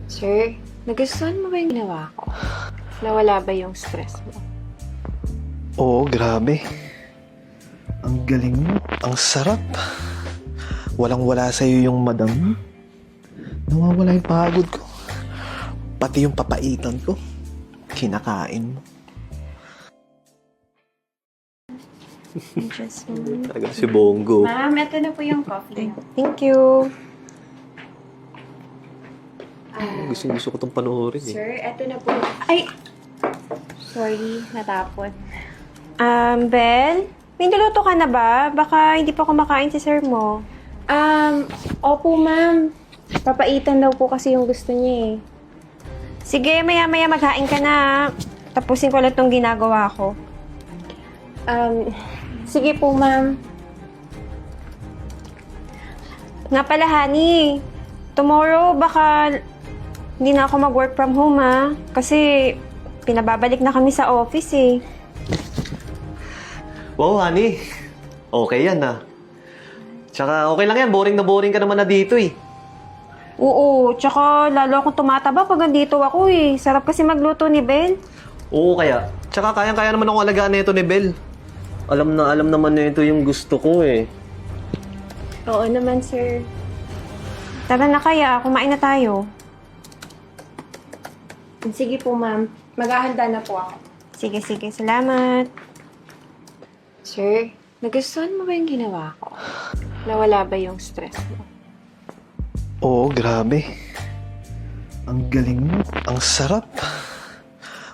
Sir, nagustuhan mo ba yung ginawa ko? Nawala ba yung stress mo? Oo, grabe. Ang galing mo. Ang sarap. Walang-wala sa'yo yung madam mo. Nawawala yung pagod ko. Pati yung papaitan ko. Kinakain mo. Talaga si Bongo. Ma'am, ito na po yung coffee. Thank you. Gusto ko itong panoorin eh. Sir, ito na po. Ay! Sorry, natapon. Bel? May niluto ka na ba? Baka hindi pa kumakain si sir mo. Opo ma'am. Papaitan daw po kasi yung gusto niya eh. Sige, maya-maya maghain ka na. Tapusin ko lang itong ginagawa ko. Sige po ma'am. Nga pala, honey. Tomorrow, baka hindi na ako mag-work from home, ha? Kasi pinababalik na kami sa office, eh. Wow, honey. Okay yan ah. Tsaka okay lang yan. Boring na boring ka naman na dito eh. Oo, tsaka lalo akong tumataba pag andito ako, eh. Sarap kasi magluto ni Bel. Oo kaya. Tsaka kayang-kaya naman akong alagaan na ito ni Bel. Alam naman na ito yung gusto ko eh. Oo naman sir. Tara na kaya, kumain na tayo. Sige po ma'am. Maghahanda na po ako. Sige, salamat. Sir, nagustuhan mo ba yung ginawa ko? Nawala ba yung stress mo? Oo, grabe. Ang galing mo. Ang sarap.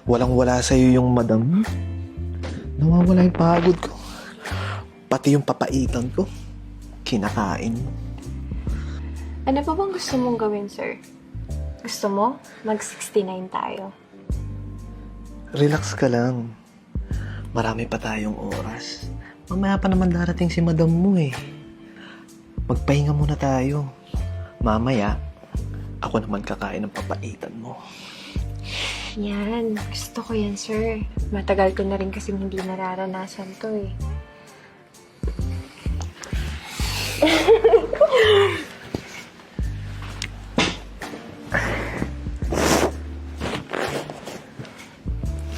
Walang-wala sa'yo yung madam mo. Nawawala yung pagod ko. Pati yung papaitan ko. Kinakain mo. Ano pa bang gusto mong gawin, sir? Gusto mo? Mag-69 tayo. Relax ka lang. Marami pa tayong oras. Mamaya pa naman darating si madam mo eh. Magpahinga muna tayo. Mamaya, ako naman kakain ng papaitan mo. Yan. Gusto ko yan, sir. Matagal ko na rin kasi hindi nararanasan to eh.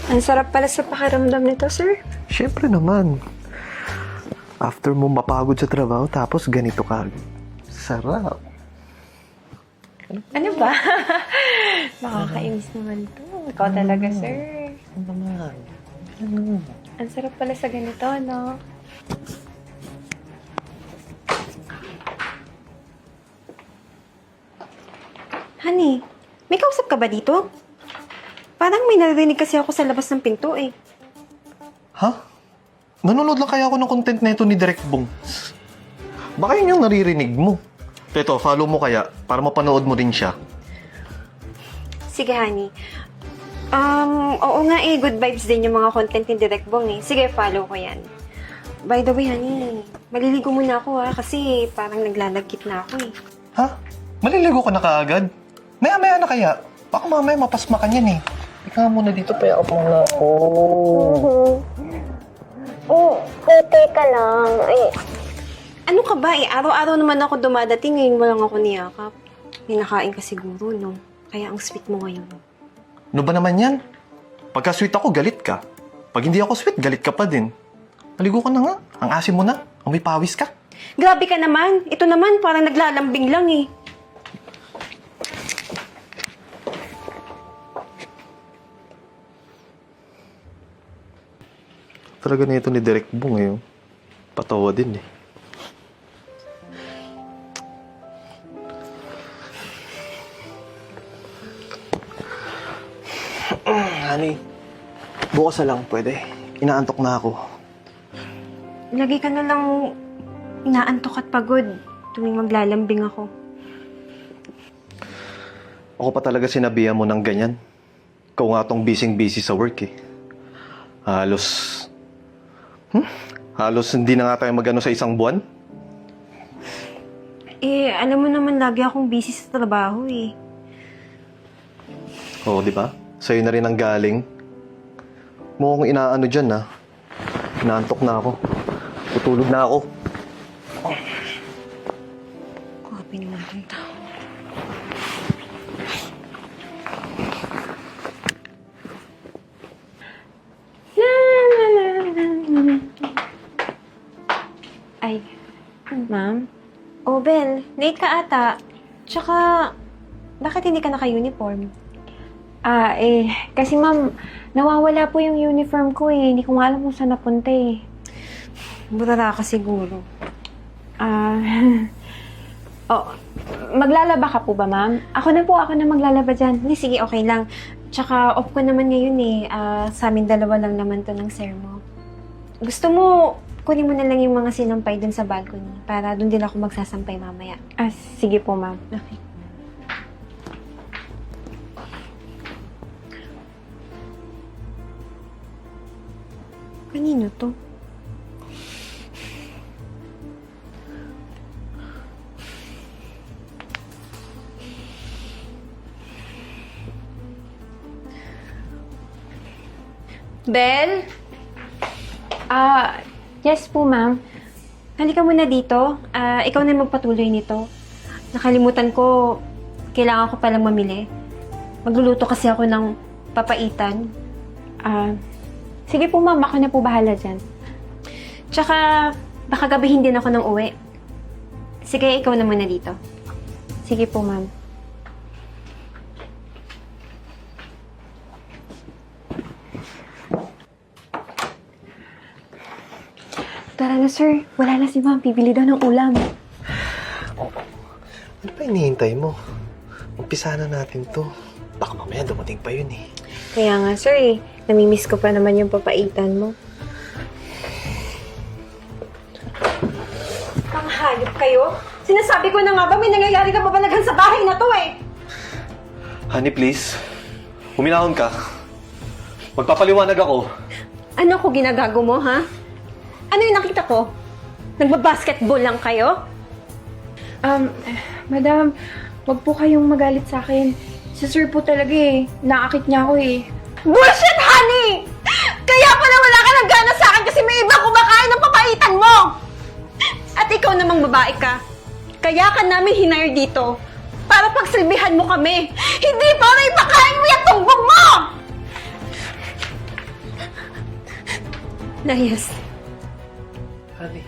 Ang sarap pala sa pakiramdam nito, sir. Siyempre naman. After mo mapagod sa trabaho, tapos ganito ka. Sarap. Ano ba? Nakakainis naman to. Ikaw talaga, sir. Ano naman? Ang sarap pala sa ganito, no? Honey, may kausap ka ba dito? Parang may narinig kasi ako sa labas ng pinto, eh. Ha? Nanonood lang kaya ako ng content na ito ni Direk Bong. Baka yun yung naririnig mo. Ito, follow mo kaya para mapanood mo din siya. Sige, honey. Oo nga eh, good vibes din yung mga content ni Direk Bong eh. Sige, follow ko yan. By the way, honey, maliligo muna ako kasi parang naglalagkit na ako eh. Ha? Maliligo ka na kaagad? Maya-maya na kaya. Baka mamaya mapasma ka niyan eh. Ika muna dito, paya up muna ako. Teka lang. Ay, ano ka ba eh? Araw-araw naman ako dumadating. Ngayon mo lang ako niyakap. May nakain ka siguro, no? Kaya ang sweet mo ngayon. Ano ba naman yan? Pagka sweet ako, galit ka. Pag hindi ako sweet, galit ka pa din. Maligo ka na nga. Ang asim mo na. Amoy pawis ka. Grabe ka naman. Ito naman, parang naglalambing lang eh. Talaga na ito ni Direk Bong ngayon. Patawa din eh. Honey, bukas na lang pwede. Inaantok na ako. Lagi ka na lang inaantok at pagod tuwing maglalambing ako. Ako pa talaga sinabihan mo ng ganyan. Ikaw nga tong busy sa work eh. Halos hindi na nga tayo magano sa isang buwan. Eh, alam mo naman lagi akong busy sa trabaho eh. Oo, di ba? Sa'yo na rin ang galing. Mukhang inaano dyan ha. Inaantok na ako. Tutulog na ako. Grabe naman yung tao. Ma'am? Oh, Bel, late ka ata. Tsaka, bakit hindi ka naka-uniform? Kasi ma'am, nawawala po yung uniform ko eh. Hindi ko nga alam kung saan napunta eh. Burara ka siguro. Oh, maglalaba ka po ba, ma'am? Ako na maglalaba dyan. Hindi, sige, okay lang. Tsaka, off ko naman ngayon eh. Sa amin dalawa lang naman to ng sir mo. Gusto mo, kunin mo na lang yung mga sinampay dun sa balcony para dun din ako magsasampay mamaya. Sige po, ma'am. Okay. Kanino to? Bel? Yes po, ma'am. Halika muna dito. Ikaw na magpatuloy nito. Nakalimutan ko, kailangan ko palang mamili. Magluluto kasi ako ng papaitan. Sige po, ma'am. Ako na po bahala dyan. Tsaka, baka gabihin din ako ng uwi. Sige, ikaw na muna dito. Sige po, ma'am. Tara na, sir. Wala na si ma'am. Bibili daw ng ulam. Ano pa hinihintay mo? Umpisa na natin to. Baka mamaya dumating pa yun eh. Kaya nga, sir eh. Namimiss ko pa naman yung papaitan mo. Panghayop kayo? Sinasabi ko na nga ba may nangyayari ka babalagan sa bahay na to eh? Honey, please. Huminahon ka. Magpapaliwanag ako. Ano ko ginagago mo, ha? Ano yung nakita ko? Nagbabasketball lang kayo? Madam, wag po kayong magalit sa akin. Si sir po talaga eh. Naakit niya ako eh. Bullshit, honey! Kaya pala wala ka ng gana sa akin kasi may ibang kumakain ng papaitan mo! At ikaw namang babae ka. Kaya ka namin hinire dito para pagsilbihan mo kami. Hindi para ipakain mo yung tumbong mo! Layas. Honey.